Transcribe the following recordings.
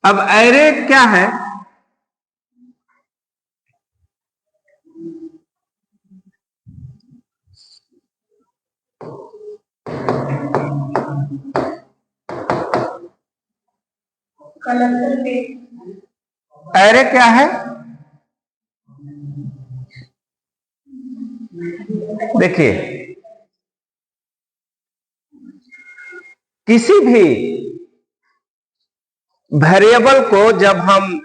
अब एरे क्या है? एरे क्या है? देखिए, किसी भी वेरिएबल को जब हम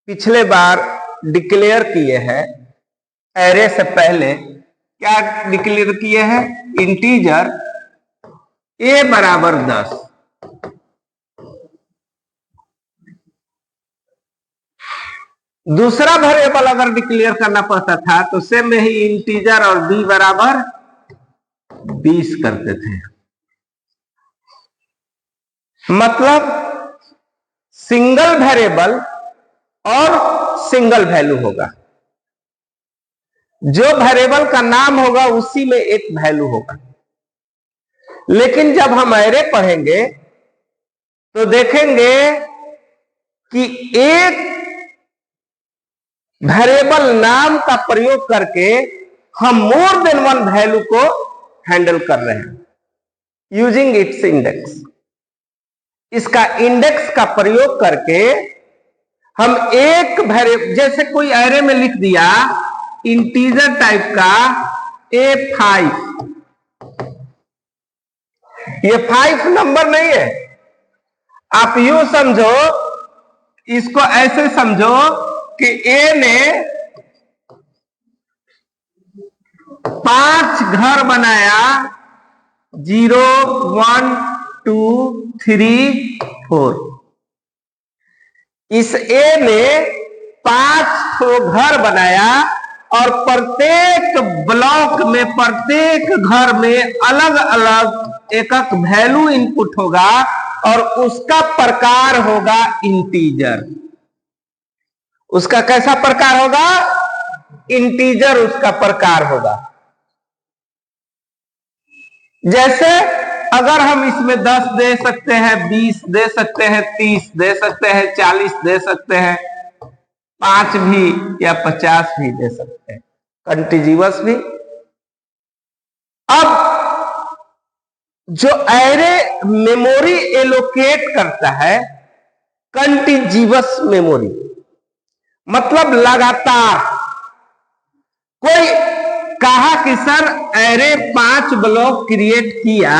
पिछले बार डिक्लेयर किए हैं, एरे से पहले क्या डिक्लेयर किए हैं? इंटीजर a बराबर 10। दूसरा वेरिएबल अगर डिक्लेयर करना पड़ता था तो सेम में ही इंटीजर और b बराबर 20 करते थे। मतलब सिंगल वेरिएबल और सिंगल वैल्यू होगा। जो वेरिएबल का नाम होगा उसी में एक वैल्यू होगा। लेकिन जब हम एरे पढ़ेंगे तो देखेंगे कि एक वेरिएबल नाम का प्रयोग करके हम मोर देन वन वैल्यू को हैंडल कर रहे हैं यूजिंग इट्स इंडेक्स। इसका इंडेक्स का प्रयोग करके हम एक वेरिएबल, जैसे कोई एरे में लिख दिया इंटीजर टाइप का A5, ये 5 नंबर नहीं है। आप यूं समझो, इसको ऐसे समझो कि ए ने 5 घर बनाया, 0 1 2 3 4। इस ए ने 5 घर बनाया और प्रत्येक ब्लॉक में, प्रत्येक घर में अलग अलग एक एक वैल्यू इनपुट होगा और उसका प्रकार होगा इंटीजर। उसका कैसा प्रकार होगा? इंटीजर उसका प्रकार होगा। जैसे अगर हम इसमें 10 दे सकते हैं, 20 दे सकते हैं, 30 दे सकते हैं, 40 दे सकते हैं, 5 भी या 50 भी दे सकते हैं, कंटीन्यूअस भी। अब जो एरे मेमोरी एलोकेट करता है, कंटीन्यूअस मेमोरी मतलब लगातार। कोई कहा कि सर एरे 5 ब्लॉक क्रिएट किया,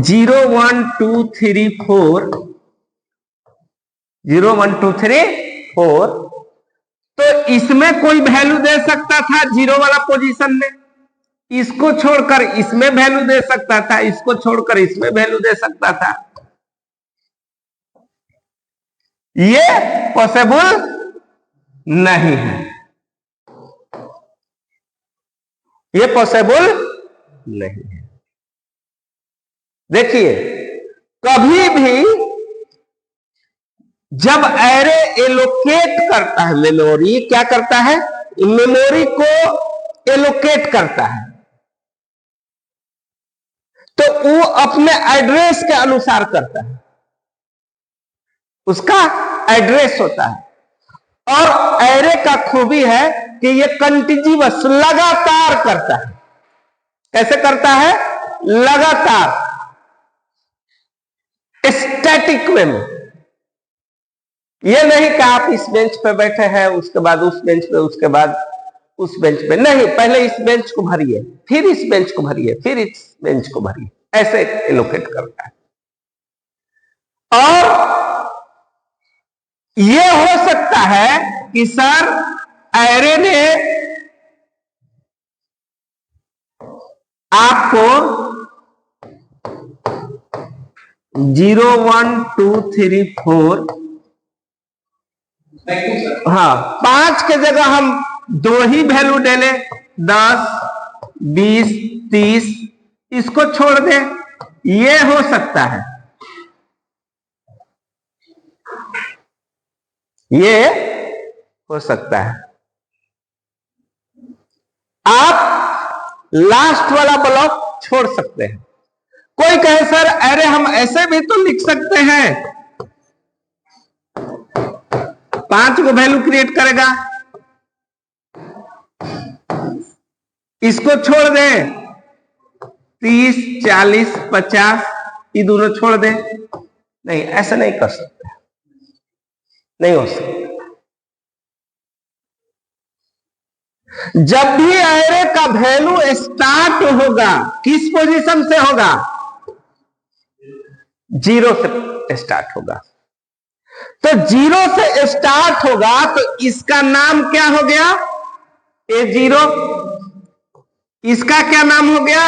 0 1 2 3 4, 0 1 2 3 4, तो इसमें कोई वैल्यू दे सकता था 0 वाला पोजीशन में, इसको छोड़कर इसमें वैल्यू दे सकता था, इसको छोड़कर इसमें वैल्यू दे सकता था। ये पॉसिबल नहीं है, ये पॉसिबल नहीं है। देखिए, कभी भी जब एरे एलोकेट करता है मेमोरी, क्या करता है? मेमोरी को एलोकेट करता है, तो वो अपने एड्रेस के अनुसार करता है, उसका एड्रेस होता है। और एरे का खूबी है कि ये कंटीन्यूअस, लगातार करता है। कैसे करता है? लगातार, स्टैटिक वे में। ये नहीं कि आप इस बेंच पे बैठे हैं, उसके बाद उस बेंच पे, उसके बाद उस बेंच पे, नहीं, पहले इस बेंच को भरिए, फिर इस बेंच को भरिए, फिर इस बेंच को भरिए, ऐसे एलोकेट करता है। और ये हो सकता है कि सर एरे ने आपको 0 1 2 3 4, हाँ, 5 के जगह हम 2 ही वैल्यू ले ले, 10 20 30, इसको छोड़ दे। ये हो सकता है, ये हो सकता है। आप लास्ट वाला ब्लॉक छोड़ सकते हैं। कोई कहे सर अरे हम ऐसे भी तो लिख सकते हैं, 5 को वैल्यू क्रिएट करेगा, इसको छोड़ दे 30 40 50, ये दोनों छोड़ दे। नहीं, ऐसा नहीं कर सकते, नहीं हो सकता। जब भी एरे का वैल्यू स्टार्ट होगा, किस पोजीशन से होगा? 0 से स्टार्ट होगा। तो 0 से स्टार्ट होगा तो इसका नाम क्या हो गया? A0। इसका क्या नाम हो गया?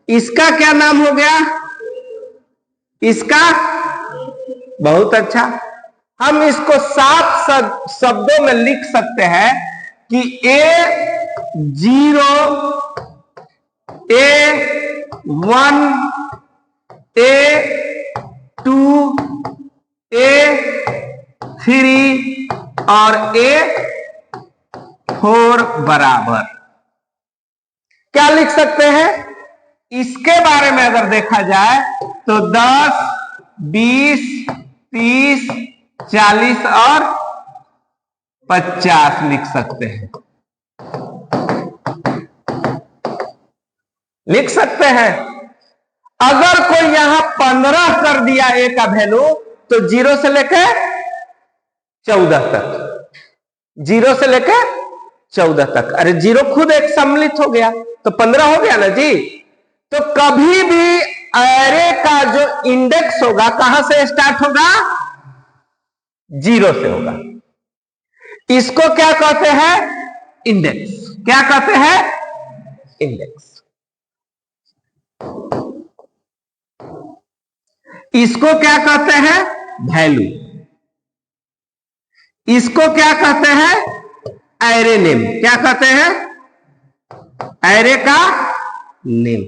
इसका क्या नाम हो गया? इसका। बहुत अच्छा, हम इसको 7 शब्दों में लिख सकते हैं कि A0, A1, A2, A3 और A4 बराबर क्या लिख सकते हैं? इसके बारे में अगर देखा जाए तो 10, 20, 30, 40 और 50 लिख सकते हैं, लिख सकते हैं। अगर कोई यहां 15 कर दिया ए का वैल्यू तो 0 से लेकर 14 तक, 0 से लेकर 14 तक। अरे 0 खुद एक सम्मिलित हो गया तो 15 हो गया ना जी। तो कभी भी एरे का जो इंडेक्स होगा कहां से स्टार्ट होगा? 0 से होगा। इसको क्या कहते हैं? इंडेक्स। क्या कहते हैं? इंडेक्स। इसको क्या कहते हैं? वैल्यू। इसको क्या कहते हैं? Array name. क्या कहते हैं? एरे का नेम।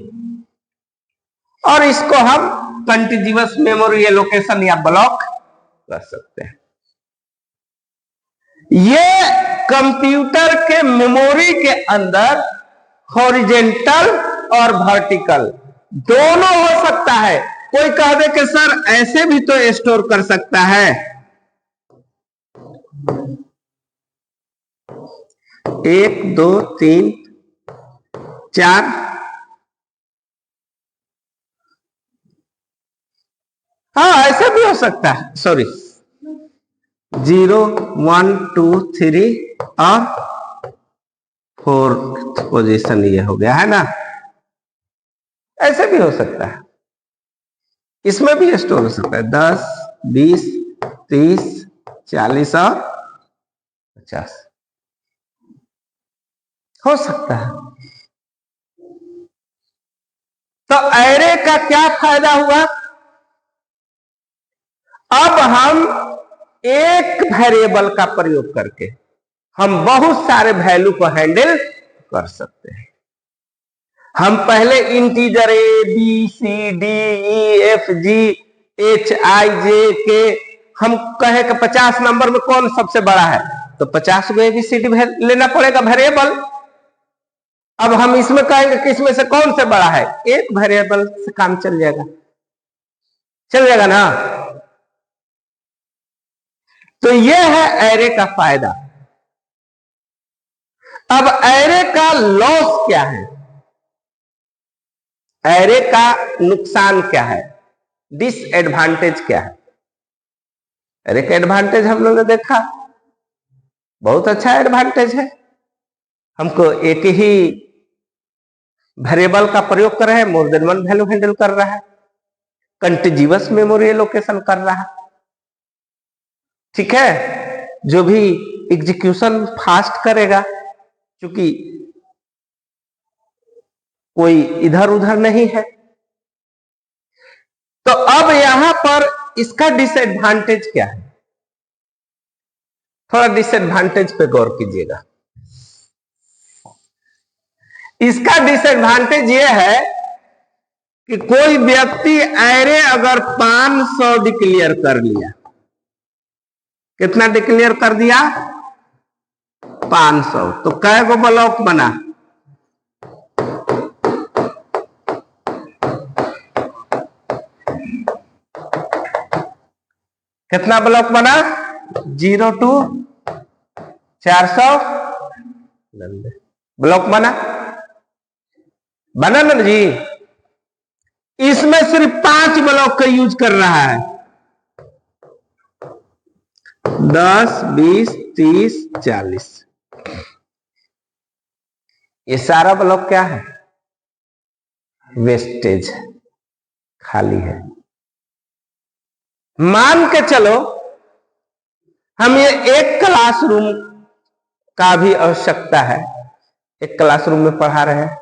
और इसको हम कंटीन्यूअस मेमोरी एलोकेशन या ब्लॉक कर सकते हैं। ये कंप्यूटर के मेमोरी के अंदर हॉरिजेंटल और वर्टिकल दोनों हो सकता है। कोई कह दे कि सर ऐसे भी तो स्टोर कर सकता है। 1 2 3 4, हाँ ऐसे भी हो सकता है। सॉरी, 0 1 2 3 और 4th पोजीशन ये हो गया है ना। ऐसे भी हो सकता है, इसमें भी स्टोर हो सकता है। 10 20 30 40 और 50 हो सकता है। तो एरे का क्या फायदा हुआ? अब हम एक वेरिएबल का प्रयोग करके हम बहुत सारे वैल्यू को हैंडल कर सकते हैं। हम पहले integer A B C D E F G H I J K, हम कहे कि 50 नंबर में कौन सबसे बड़ा है तो 50 को एबीसीडी लेना पड़ेगा वेरिएबल। अब हम इसमें कहेंगे कि इसमें से कौन से बड़ा है, एक वेरिएबल से काम चल जाएगा, चल जाएगा ना। तो यह है एरे का फायदा। अब एरे का लॉस क्या है? एरे का नुकसान क्या है? डिसएडवांटेज क्या है? एरे का एडवांटेज हम लोगों ने देखा, बहुत अच्छा एडवांटेज है। हमको एक ही वेरिएबल का प्रयोग कर रहे हैं, more than one value handle कर रहा है, कंटीन्यूअस मेमोरी एलोकेशन कर रहा है। ठीक है, जो भी एग्जीक्यूशन फास्ट करेगा, क्योंकि कोई इधर उधर नहीं है। तो अब यहां पर इसका डिसएडवांटेज क्या है? थोड़ा डिसएडवांटेज पे गौर कीजिएगा। इसका डिसएडवांटेज यह है कि कोई व्यक्ति एरे अगर 500 डिक्लेयर कर लिया, कितना डिक्लेयर कर दिया? 500, तो कै गो ब्लॉक बना? कितना ब्लॉक बना? 0 to 490 ब्लॉक बना ना जी। इसमें सिर्फ 5 ब्लॉक का यूज कर रहा है। 10, 20, 30, 40 ये सारा ब्लॉक क्या है? वेस्टेज, खाली है। मान के चलो हम ये एक क्लासरूम का भी आवश्यकता है, एक क्लासरूम में पढ़ा रहे हैं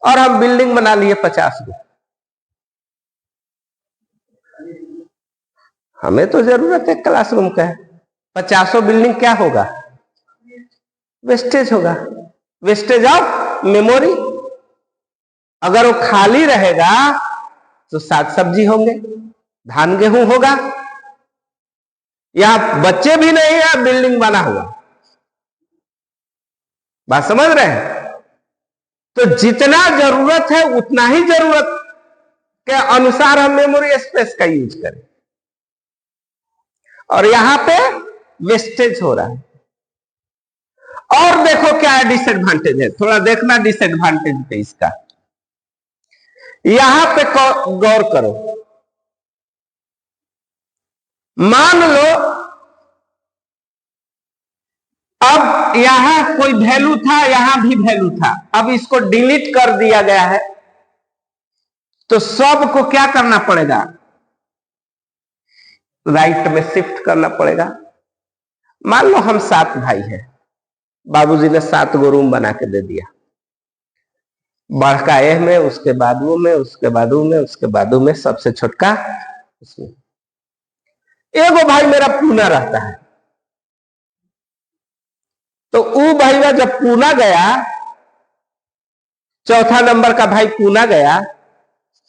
और हम बिल्डिंग बना लिए 50 को। हमें तो जरूरत है क्लासरूम का है, 50 बिल्डिंग क्या होगा? वेस्टेज होगा, वेस्टेज ऑफ मेमोरी। अगर वो खाली रहेगा तो साग सब्जी होंगे, धान गेहूं होगा, यहां बच्चे भी नहीं है, बिल्डिंग बना हुआ। बात समझ रहे हैं? तो जितना जरूरत है उतना ही जरूरत के अनुसार हम मेमोरी स्पेस का यूज करें, और यहां पे वेस्टेज हो रहा है। और देखो क्या है डिसएडवांटेज है, थोड़ा देखना डिसएडवांटेज पे इसका। यहां पे गौर करो, मान लो अब यहां कोई वैल्यू था, यहां भी वैल्यू था, अब इसको डिलीट कर दिया गया है, तो सब को क्या करना पड़ेगा? राइट में शिफ्ट करना पड़ेगा। मान लो हम 7 भाई हैं, बाबूजी ने 7 गो रूम बना के दे दिया, बड़का एह में, उसके बाद वो में, उसके बाद वो में, उसके बाद वो में, सबसे छोटका उसमें। एगो भाई मेरा पूना रहता है, तो वो भाई जब पूना गया, चौथा नंबर का भाई पूना गया,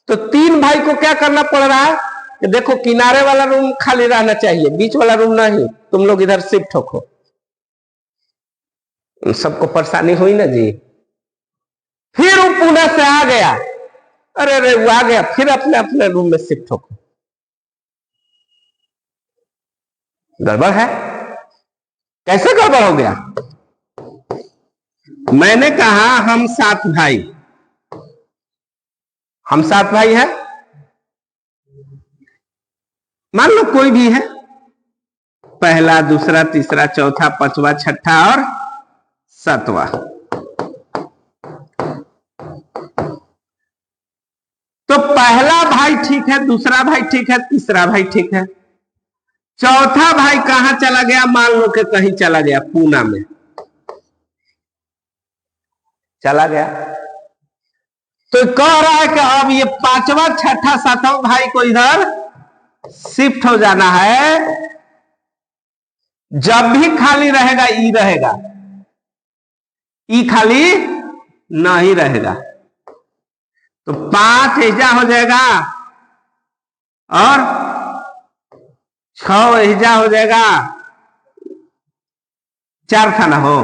तो 3 भाई को क्या करना पड़ रहा है कि देखो किनारे वाला रूम खाली रहना चाहिए, बीच वाला रूम नहीं, तुम लोग इधर शिफ्ट हो। सबको परेशानी हुई ना जी। फिर वो पुणे से आ गया, अरे वो आ गया, फिर अपने अपने रूम में शिफ्ट हो। गड़बड़ है। कैसे गड़बड़ हो गया? मैंने कहा हम 7 भाई, हम 7 भाई हैं, मान लो कोई भी है, पहला, दूसरा, तीसरा, चौथा, पांचवा, छठा और 7वां। तो पहला भाई ठीक है, दूसरा भाई ठीक है, तीसरा भाई ठीक है, चौथा भाई कहां चला गया? मान लो कि कहीं चला गया, पूना में चला गया। तो कह रहा है कि अब ये 5वां, छठा, 7वां भाई को इधर शिफ्ट हो जाना है। जब भी खाली रहेगा ई रहेगा, ई खाली नहीं रहेगा, तो 5 एजा हो जाएगा और 6 एजा हो जाएगा, 4 खाना हो,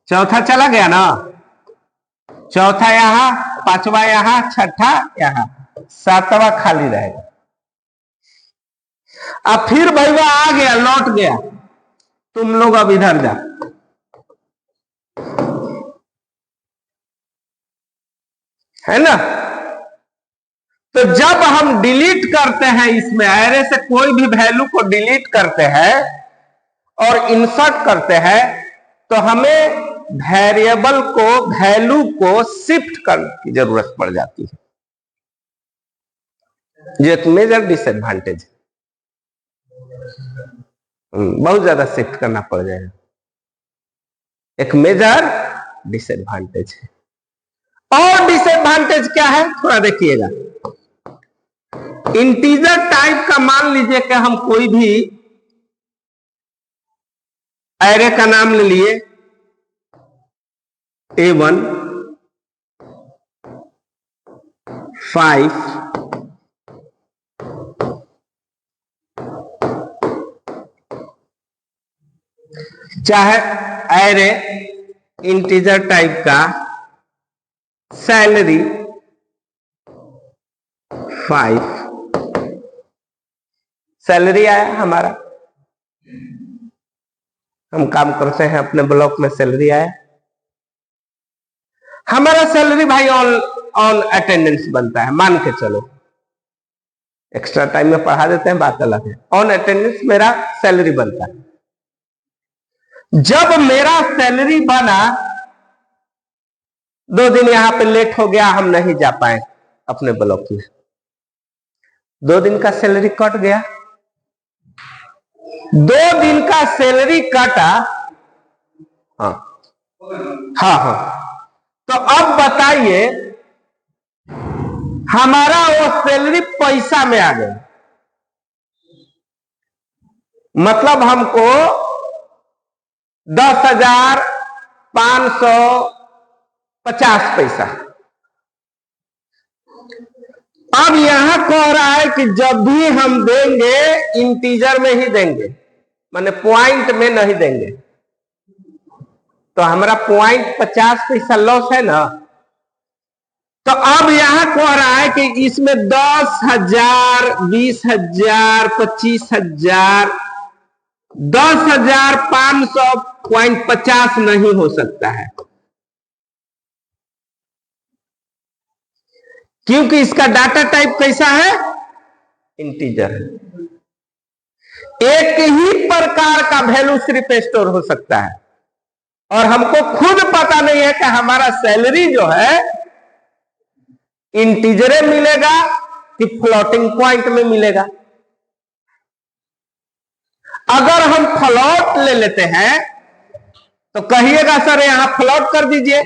चौथा चला गया ना, चौथा यहां, 5वां यहां, छठा यहां, 7वां खाली रहेगा। अब फिर भैया आ गया, लौट गया, तुम लोग अब इधर जा, है ना? तो जब हम डिलीट करते हैं, इसमें एरे से कोई भी वैल्यू को डिलीट करते हैं और इंसर्ट करते हैं, तो हमें वेरिएबल को, वैल्यू को शिफ्ट करने की जरूरत पड़ जाती है, जो एक मेजर डिसएडवांटेज है। बहुत ज्यादा शिफ्ट करना पड़ जाएगा, एक मेजर डिसएडवांटेज है। और डिसएडवांटेज क्या है थोड़ा देखिएगा। इंटीजर टाइप का मान लीजिए कि हम कोई भी एरे का नाम ले लिए, A1 5 चाहे एरे इंटीजर टाइप का सैलरी 5, सैलरी आया हमारा, हम काम करते हैं अपने ब्लॉक में, सैलरी आया हमारा। सैलरी भाई ऑन अटेंडेंस बनता है, मान के चलो एक्स्ट्रा टाइम में पढ़ा देते हैं, बात अलग है। ऑन अटेंडेंस मेरा सैलरी बनता है। जब मेरा सैलरी बना, 2 दिन यहां पे लेट हो गया, हम नहीं जा पाए अपने ब्लॉक में, 2 दिन का सैलरी कट गया। 2 दिन का सैलरी कटा, हाँ हाँ हाँ, तो अब बताइए हमारा वो सैलरी पैसा में आ गया, मतलब हमको 10,550 पैसा। अब यहां कह रहा है कि जब भी हम देंगे इंटीजर में ही देंगे, माने पॉइंट में नहीं देंगे, तो हमारा 0.50 पैसा लॉस है ना। तो अब यहां कह रहा है कि इसमें 10,000, 20,000, 25,000, 10,500 0.50 नहीं हो सकता है, क्योंकि इसका डाटा टाइप कैसा है, इंटीजर है। एक ही प्रकार का वैल्यू सिर्फ स्टोर हो सकता है, और हमको खुद पता नहीं है कि हमारा सैलरी जो है इंटीजरे मिलेगा कि फ्लोटिंग पॉइंट में मिलेगा। अगर हम फ्लोट ले लेते हैं तो कहिएगा सर यहां फ्लोट कर दीजिए,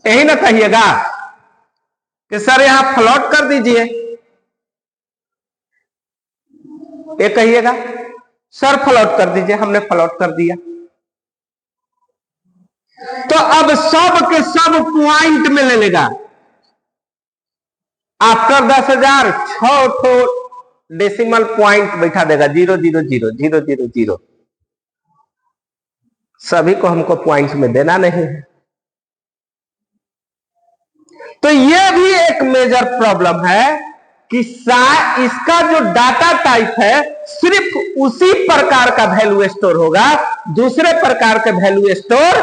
यही ना कहिएगा कि सर यहां फ्लोट कर दीजिए, ये कहिएगा सर फ्लोट कर दीजिए, हमने फ्लोट कर दिया। तो अब सब के सब पॉइंट में ले लेगा। आफ्टर 10,000 6 डेसिमल पॉइंट बैठा देगा, 0,0,0,0,0,0,0, सभी को हमको पॉइंट में देना नहीं है। तो यह भी एक मेजर प्रॉब्लम है कि इसका जो डाटा टाइप है सिर्फ उसी प्रकार का वैल्यू स्टोर होगा, दूसरे प्रकार के वैल्यू स्टोर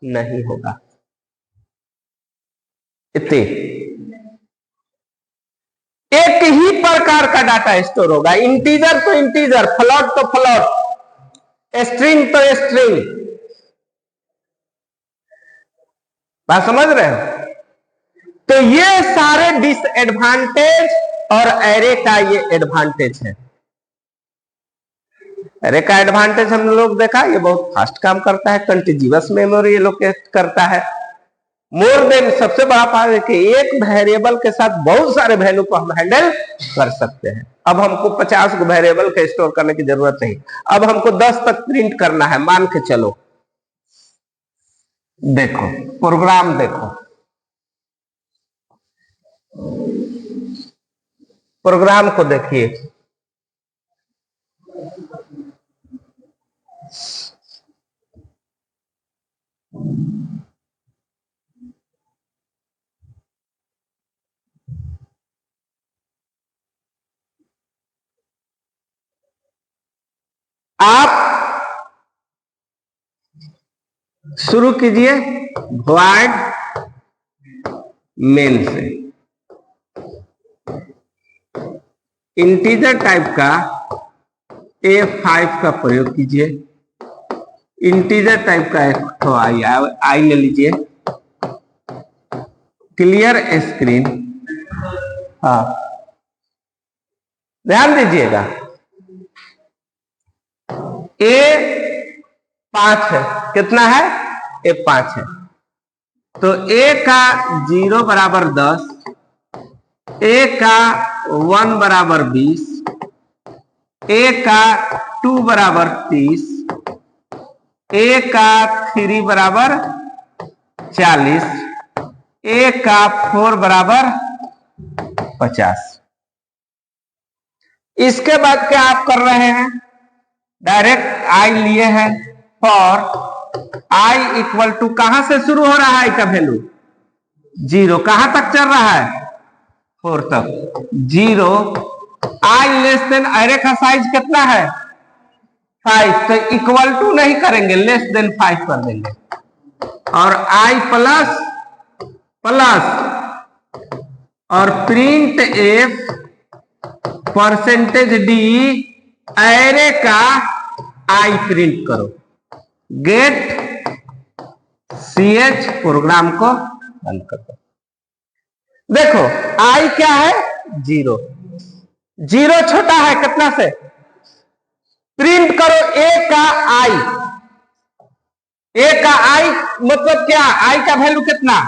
नहीं होगा। इतने एक ही प्रकार का डाटा स्टोर होगा, इंटीजर तो इंटीजर, फ्लोट तो फ्लोट, स्ट्रिंग तो स्ट्रिंग। बात समझ रहे हो? तो ये सारे डिसएडवांटेज और एरे का ये एडवांटेज है। एरे का एडवांटेज हम लोग देखा, ये बहुत फास्ट काम करता है, कंटिन्यूअस मेमोरी एलोकेट करता है। मोर देन सबसे बड़ा पावर है कि एक वेरिएबल के साथ बहुत सारे वैल्यू को हम हैंडल कर सकते हैं। अब हमको 50 वेरिएबल का स्टोर करने की जरूरत नहीं, अब हमको 10 तक प्रिंट करना है, मान के चलो। देखो प्रोग्राम देखो, प्रोग्राम को देखिए। आप शुरू कीजिए void मेन से, इंटीजर टाइप का A5 का प्रयोग कीजिए, इंटीजर टाइप का एक तो आई ले लीजिए, क्लियर स्क्रीन। हाँ ध्यान दीजिएगा, A5 है, कितना है, A5 है। तो A का 0 बराबर 10, A का 1 बराबर 20, A का 2 बराबर 30, A का 3 बराबर 40, A का 4 बराबर 50। इसके बाद क्या आप कर रहे हैं, डायरेक्ट आई लिए हैं, फॉर आई इक्वल टू कहां से शुरू हो रहा है, का वैल्यू 0, कहां तक चल रहा है, 4 तक, 0 आई लेस देन, अरे का साइज कितना है 5, तो इक्वल टू नहीं करेंगे, लेस देन 5 कर देंगे। और आई प्लस प्लस और print F percentage D array का आई प्रिंट करो, गेट ch प्रोग्राम को बंद कर दो। देखो आई क्या है 0, 0 छोटा है कितना से, प्रिंट करो ए का आई, ए का आई मतलब क्या, आई का वैल्यू कितना,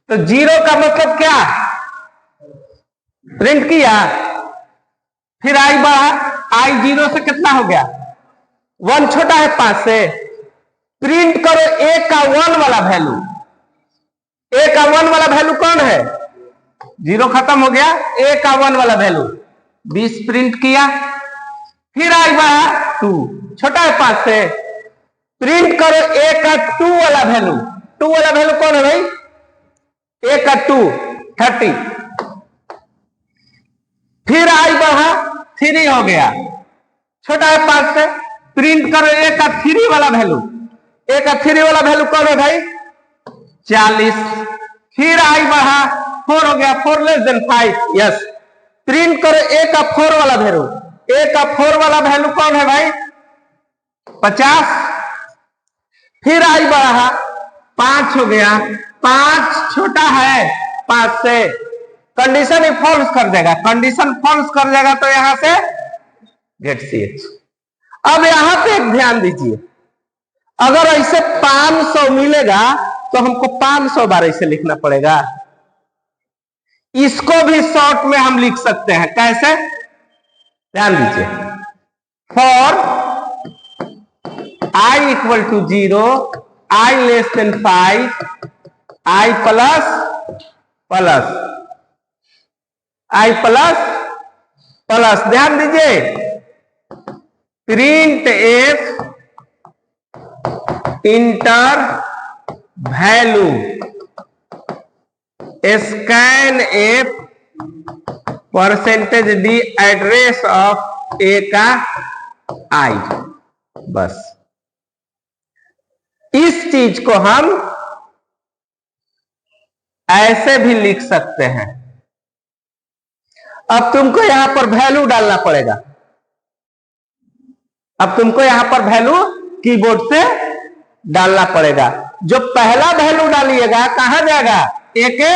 तो 0 का मतलब क्या, प्रिंट किया, फिर आई बढ़ा, आई 0 से कितना हो गया 1 छोटा है 5 से, प्रिंट करो ए का 1 वाला वैल्यू, ए का 1 वाला वैल्यू कौन है, 0 खत्म हो गया, ए का 1 वाला वैल्यू 20 प्रिंट किया, फिर आई बढ़ा 2 छोटा है 5 से, प्रिंट करो ए का 2 वाला वैल्यू, 2 वाला वैल्यू कौन है भाई, ए का 2 30, फिर आई बढ़ा 3 हो गया, छोटा है 5 से, प्रिंट करो ए का 3 वाला वैल्यू, ए का 3 वाला वैल्यू कौन है भाई 40, फिर आई बढ़ा 4 हो गया, 4 लेस देन 5, यस, प्रिंट करो ए का 4 वाला वैल्यू, ए का 4 वाला वैल्यू कौन है भाई 50, फिर आई बढ़ा 5 हो गया, 5 छोटा है 5 से, कंडीशन ही फॉल्स कर देगा, कंडीशन फॉल्स कर देगा तो यहां से गेट ch। अब यहां पे एक ध्यान दीजिए, अगर ऐसे 500 मिलेगा तो हमको 500 बार ऐसे लिखना पड़ेगा, इसको भी शॉर्ट में हम लिख सकते हैं, कैसे, ध्यान दीजिए, for i equal to 0, i less than 5, i plus plus, i plus plus, ध्यान दीजिए, print f enter value scan f percentage d address of a का आई, बस इस चीज को हम ऐसे भी लिख सकते हैं। अब तुमको यहां पर वैल्यू डालना पड़ेगा, अब तुमको यहां पर वैल्यू कीबोर्ड से डालना पड़ेगा, जो पहला वैल्यू डालिएगा कहां जाएगा ए के,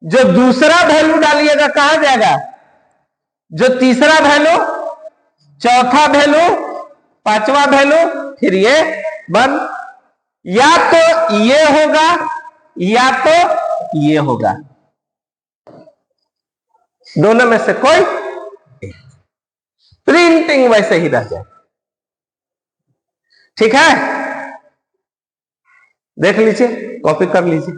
जो दूसरा वैल्यू डालिएगा कहां जाएगा, जो तीसरा वैल्यू, चौथा वैल्यू, पांचवा वैल्यू, फिर ये बंद, या तो ये होगा या तो ये होगा, दोनों में से कोई, प्रिंटिंग वैसे ही रह जाए, ठीक है, देख लीजिए, कॉपी कर लीजिए।